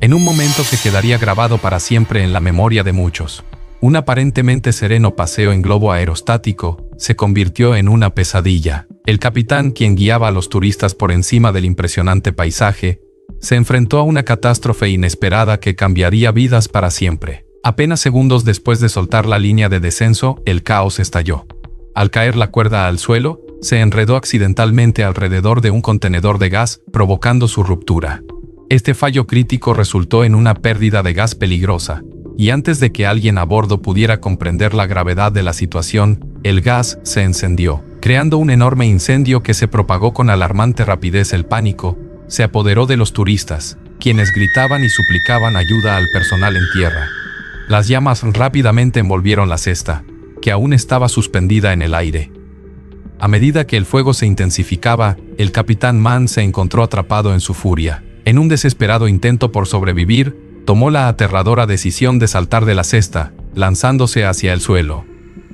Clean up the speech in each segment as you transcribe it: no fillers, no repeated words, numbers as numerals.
en un momento que quedaría grabado para siempre en la memoria de muchos. Un aparentemente sereno paseo en globo aerostático se convirtió en una pesadilla. El capitán, quien guiaba a los turistas por encima del impresionante paisaje, se enfrentó a una catástrofe inesperada que cambiaría vidas para siempre. Apenas segundos después de soltar la línea de descenso, el caos estalló. Al caer la cuerda al suelo, se enredó accidentalmente alrededor de un contenedor de gas, provocando su ruptura. Este fallo crítico resultó en una pérdida de gas peligrosa, y antes de que alguien a bordo pudiera comprender la gravedad de la situación, el gas se encendió, creando un enorme incendio que se propagó con alarmante rapidez. El pánico se apoderó de los turistas, quienes gritaban y suplicaban ayuda al personal en tierra. Las llamas rápidamente envolvieron la cesta, que aún estaba suspendida en el aire. A medida que el fuego se intensificaba, el capitán Mann se encontró atrapado en su furia. En un desesperado intento por sobrevivir, tomó la aterradora decisión de saltar de la cesta, lanzándose hacia el suelo.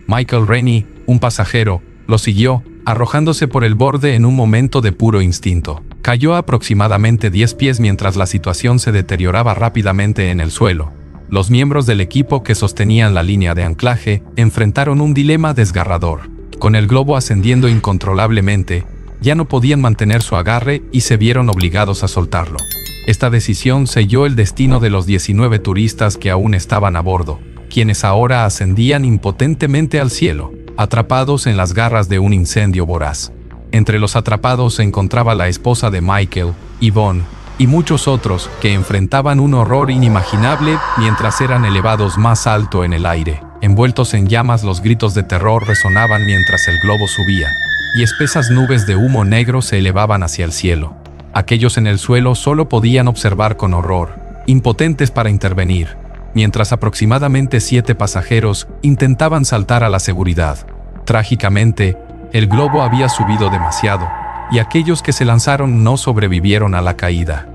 Michael Rennie, un pasajero, lo siguió, arrojándose por el borde en un momento de puro instinto. Cayó a aproximadamente 10 pies mientras la situación se deterioraba rápidamente en el suelo. Los miembros del equipo que sostenían la línea de anclaje enfrentaron un dilema desgarrador. Con el globo ascendiendo incontrolablemente, ya no podían mantener su agarre y se vieron obligados a soltarlo. Esta decisión selló el destino de los 19 turistas que aún estaban a bordo, quienes ahora ascendían impotentemente al cielo, atrapados en las garras de un incendio voraz. Entre los atrapados se encontraba la esposa de Michael, Yvonne, y muchos otros que enfrentaban un horror inimaginable mientras eran elevados más alto en el aire. Envueltos en llamas, los gritos de terror resonaban mientras el globo subía, y espesas nubes de humo negro se elevaban hacia el cielo. Aquellos en el suelo solo podían observar con horror, impotentes para intervenir, mientras aproximadamente 7 pasajeros intentaban saltar a la seguridad. Trágicamente, el globo había subido demasiado, y aquellos que se lanzaron no sobrevivieron a la caída.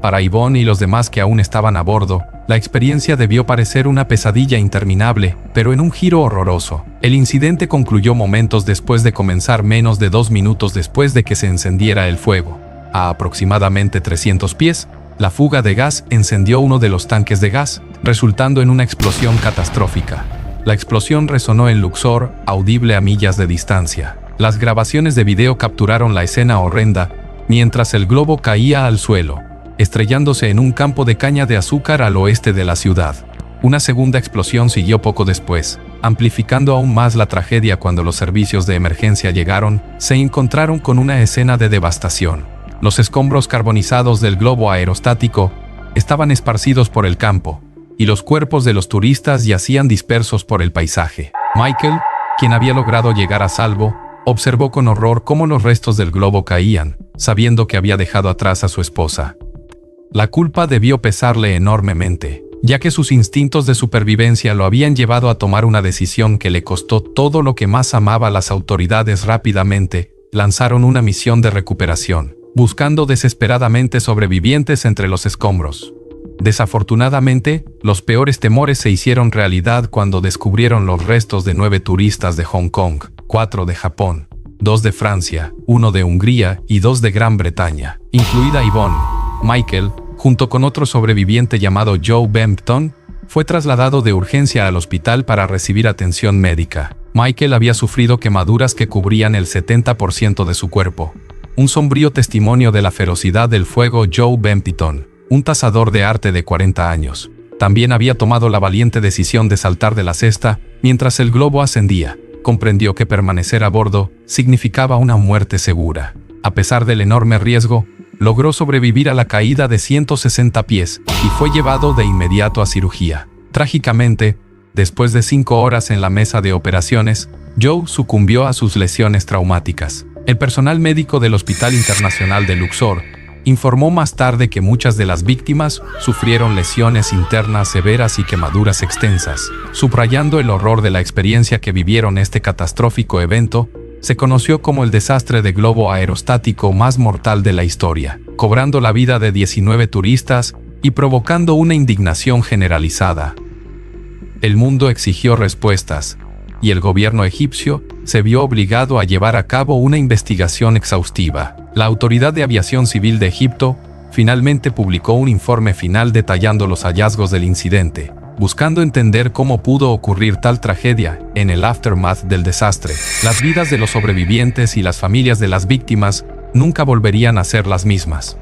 Para Yvonne y los demás que aún estaban a bordo, la experiencia debió parecer una pesadilla interminable, pero en un giro horroroso. El incidente concluyó momentos después de comenzar, menos de 2 minutos después de que se encendiera el fuego. A aproximadamente 300 pies, la fuga de gas encendió uno de los tanques de gas, resultando en una explosión catastrófica. La explosión resonó en Luxor, audible a millas de distancia. Las grabaciones de video capturaron la escena horrenda, mientras el globo caía al suelo, estrellándose en un campo de caña de azúcar al oeste de la ciudad. Una segunda explosión siguió poco después, amplificando aún más la tragedia. Cuando los servicios de emergencia llegaron, se encontraron con una escena de devastación. Los escombros carbonizados del globo aerostático estaban esparcidos por el campo, y los cuerpos de los turistas yacían dispersos por el paisaje. Michael, quien había logrado llegar a salvo, observó con horror cómo los restos del globo caían, sabiendo que había dejado atrás a su esposa. La culpa debió pesarle enormemente, ya que sus instintos de supervivencia lo habían llevado a tomar una decisión que le costó todo lo que más amaba. Las autoridades rápidamente lanzaron una misión de recuperación, buscando desesperadamente sobrevivientes entre los escombros. Desafortunadamente, los peores temores se hicieron realidad cuando descubrieron los restos de 9 turistas de Hong Kong, 4 de Japón, 2 de Francia, 1 de Hungría y 2 de Gran Bretaña, incluida Yvonne. Michael, junto con otro sobreviviente llamado Joe Bempton, fue trasladado de urgencia al hospital para recibir atención médica. Michael había sufrido quemaduras que cubrían el 70% de su cuerpo. Un sombrío testimonio de la ferocidad del fuego. Joe Bempton, un tasador de arte de 40 años, también había tomado la valiente decisión de saltar de la cesta mientras el globo ascendía. Comprendió que permanecer a bordo significaba una muerte segura. A pesar del enorme riesgo, logró sobrevivir a la caída de 160 pies y fue llevado de inmediato a cirugía. Trágicamente, después de 5 horas en la mesa de operaciones, Joe sucumbió a sus lesiones traumáticas. El personal médico del Hospital Internacional de Luxor informó más tarde que muchas de las víctimas sufrieron lesiones internas severas y quemaduras extensas. Subrayando el horror de la experiencia que vivieron, este catastrófico evento se conoció como el desastre de globo aerostático más mortal de la historia, cobrando la vida de 19 turistas y provocando una indignación generalizada. El mundo exigió respuestas, y el gobierno egipcio se vio obligado a llevar a cabo una investigación exhaustiva. La Autoridad de Aviación Civil de Egipto finalmente publicó un informe final detallando los hallazgos del incidente, buscando entender cómo pudo ocurrir tal tragedia. En el aftermath del desastre, las vidas de los sobrevivientes y las familias de las víctimas nunca volverían a ser las mismas.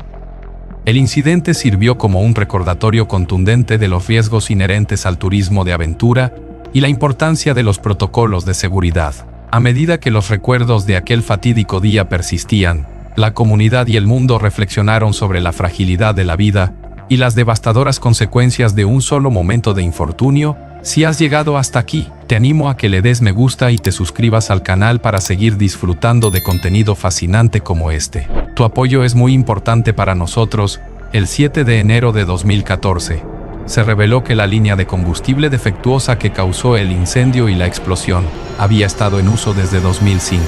El incidente sirvió como un recordatorio contundente de los riesgos inherentes al turismo de aventura y la importancia de los protocolos de seguridad. A medida que los recuerdos de aquel fatídico día persistían, la comunidad y el mundo reflexionaron sobre la fragilidad de la vida y las devastadoras consecuencias de un solo momento de infortunio. Si has llegado hasta aquí, te animo a que le des me gusta y te suscribas al canal para seguir disfrutando de contenido fascinante como este. Tu apoyo es muy importante para nosotros. El 7 de enero de 2014, se reveló que la línea de combustible defectuosa que causó el incendio y la explosión había estado en uso desde 2005.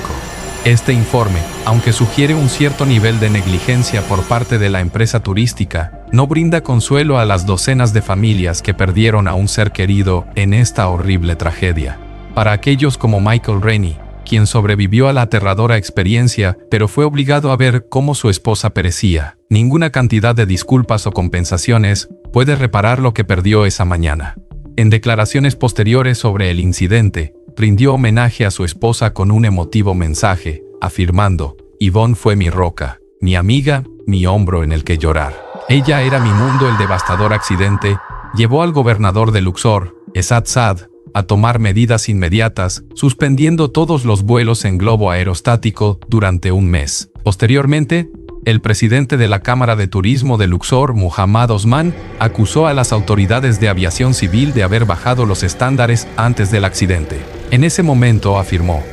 Este informe, aunque sugiere un cierto nivel de negligencia por parte de la empresa turística, no brinda consuelo a las docenas de familias que perdieron a un ser querido en esta horrible tragedia. Para aquellos como Michael Rennie, quien sobrevivió a la aterradora experiencia, pero fue obligado a ver cómo su esposa perecía, ninguna cantidad de disculpas o compensaciones puede reparar lo que perdió esa mañana. En declaraciones posteriores sobre el incidente, rindió homenaje a su esposa con un emotivo mensaje, afirmando: Yvonne fue mi roca, mi amiga, mi hombro en el que llorar. Ella era mi mundo. El devastador accidente llevó al gobernador de Luxor, Esad Saad, a tomar medidas inmediatas, suspendiendo todos los vuelos en globo aerostático durante un mes. Posteriormente, el presidente de la Cámara de Turismo de Luxor, Muhammad Osman, acusó a las autoridades de aviación civil de haber bajado los estándares antes del accidente. En ese momento afirmó: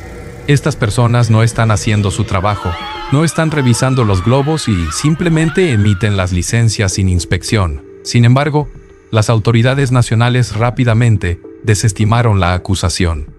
estas personas no están haciendo su trabajo, no están revisando los globos y simplemente emiten las licencias sin inspección. Sin embargo, las autoridades nacionales rápidamente desestimaron la acusación,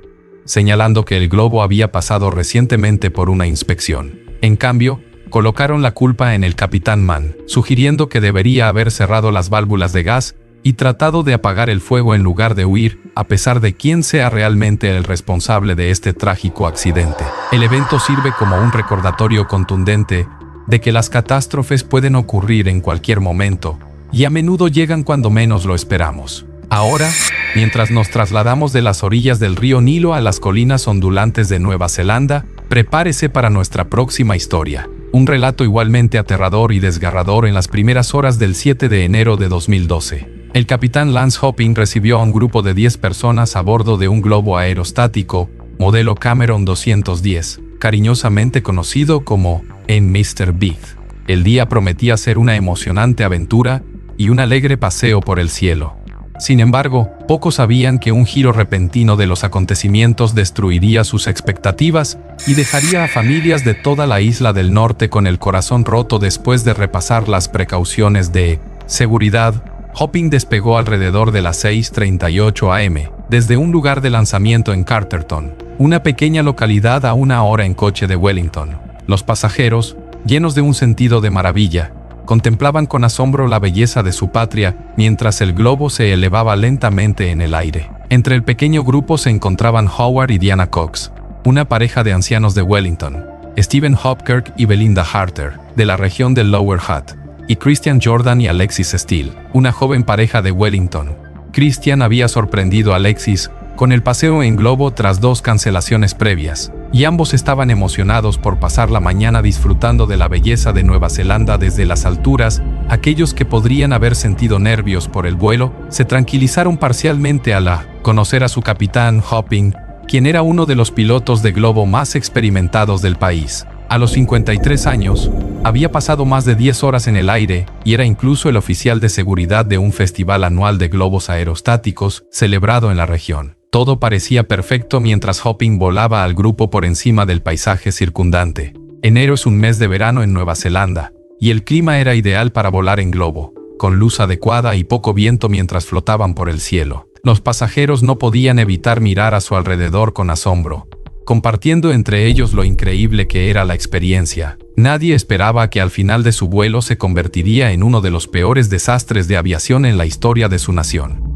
señalando que el globo había pasado recientemente por una inspección. En cambio, colocaron la culpa en el capitán Mann, sugiriendo que debería haber cerrado las válvulas de gas y tratado de apagar el fuego en lugar de huir, a pesar de quién sea realmente el responsable de este trágico accidente. El evento sirve como un recordatorio contundente de que las catástrofes pueden ocurrir en cualquier momento, y a menudo llegan cuando menos lo esperamos. Ahora, mientras nos trasladamos de las orillas del río Nilo a las colinas ondulantes de Nueva Zelanda, prepárese para nuestra próxima historia. Un relato igualmente aterrador y desgarrador en las primeras horas del 7 de enero de 2012. El capitán Lance Hopping recibió a un grupo de 10 personas a bordo de un globo aerostático, modelo Cameron 210, cariñosamente conocido como en Mr. Big. El día prometía ser una emocionante aventura y un alegre paseo por el cielo. Sin embargo, pocos sabían que un giro repentino de los acontecimientos destruiría sus expectativas y dejaría a familias de toda la isla del norte con el corazón roto. Después de repasar las precauciones de seguridad, Hopping despegó alrededor de las 6:38 am, desde un lugar de lanzamiento en Carterton, una pequeña localidad a 1 hora en coche de Wellington. Los pasajeros, llenos de un sentido de maravilla, contemplaban con asombro la belleza de su patria mientras el globo se elevaba lentamente en el aire. Entre el pequeño grupo se encontraban Howard y Diana Cox, una pareja de ancianos de Wellington, Stephen Hopkirk y Belinda Harter, de la región del Lower Hutt, y Christian Jordan y Alexis Steele, una joven pareja de Wellington. Christian había sorprendido a Alexis con el paseo en globo tras 2 cancelaciones previas, y ambos estaban emocionados por pasar la mañana disfrutando de la belleza de Nueva Zelanda desde las alturas. Aquellos que podrían haber sentido nervios por el vuelo se tranquilizaron parcialmente al conocer a su capitán Hopping, quien era uno de los pilotos de globo más experimentados del país. A los 53 años, había pasado más de 10 horas en el aire y era incluso el oficial de seguridad de un festival anual de globos aerostáticos celebrado en la región. Todo parecía perfecto mientras Hopping volaba al grupo por encima del paisaje circundante. Enero es un mes de verano en Nueva Zelanda, y el clima era ideal para volar en globo, con luz adecuada y poco viento mientras flotaban por el cielo. Los pasajeros no podían evitar mirar a su alrededor con asombro, compartiendo entre ellos lo increíble que era la experiencia. Nadie esperaba que al final de su vuelo se convertiría en uno de los peores desastres de aviación en la historia de su nación.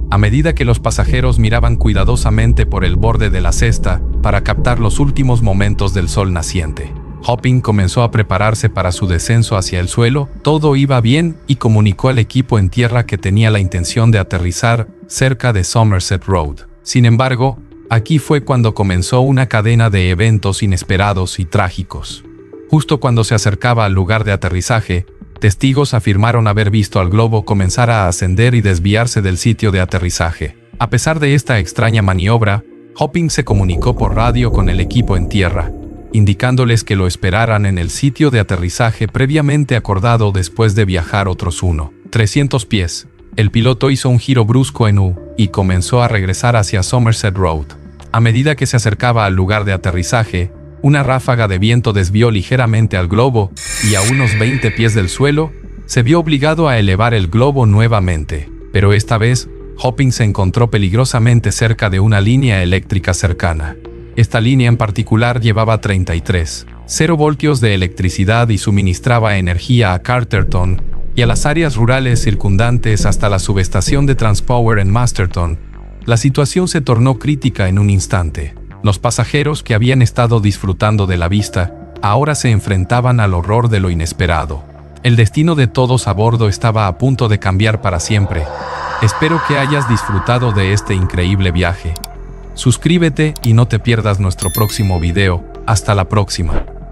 A medida que los pasajeros miraban cuidadosamente por el borde de la cesta para captar los últimos momentos del sol naciente, Hopping comenzó a prepararse para su descenso hacia el suelo, todo iba bien y comunicó al equipo en tierra que tenía la intención de aterrizar cerca de Somerset Road. Sin embargo, aquí fue cuando comenzó una cadena de eventos inesperados y trágicos. Justo cuando se acercaba al lugar de aterrizaje, testigos afirmaron haber visto al globo comenzar a ascender y desviarse del sitio de aterrizaje. A pesar de esta extraña maniobra, Hopping se comunicó por radio con el equipo en tierra, indicándoles que lo esperaran en el sitio de aterrizaje previamente acordado después de viajar otros 300 pies. El piloto hizo un giro brusco en U y comenzó a regresar hacia Somerset Road. A medida que se acercaba al lugar de aterrizaje, una ráfaga de viento desvió ligeramente al globo y a unos 20 pies del suelo, se vio obligado a elevar el globo nuevamente. Pero esta vez, Hopping se encontró peligrosamente cerca de una línea eléctrica cercana. Esta línea en particular llevaba 33,0 voltios de electricidad y suministraba energía a Carterton y a las áreas rurales circundantes hasta la subestación de Transpower en Masterton. La situación se tornó crítica en un instante. Los pasajeros que habían estado disfrutando de la vista, ahora se enfrentaban al horror de lo inesperado. El destino de todos a bordo estaba a punto de cambiar para siempre. Espero que hayas disfrutado de este increíble viaje. Suscríbete y no te pierdas nuestro próximo video. Hasta la próxima.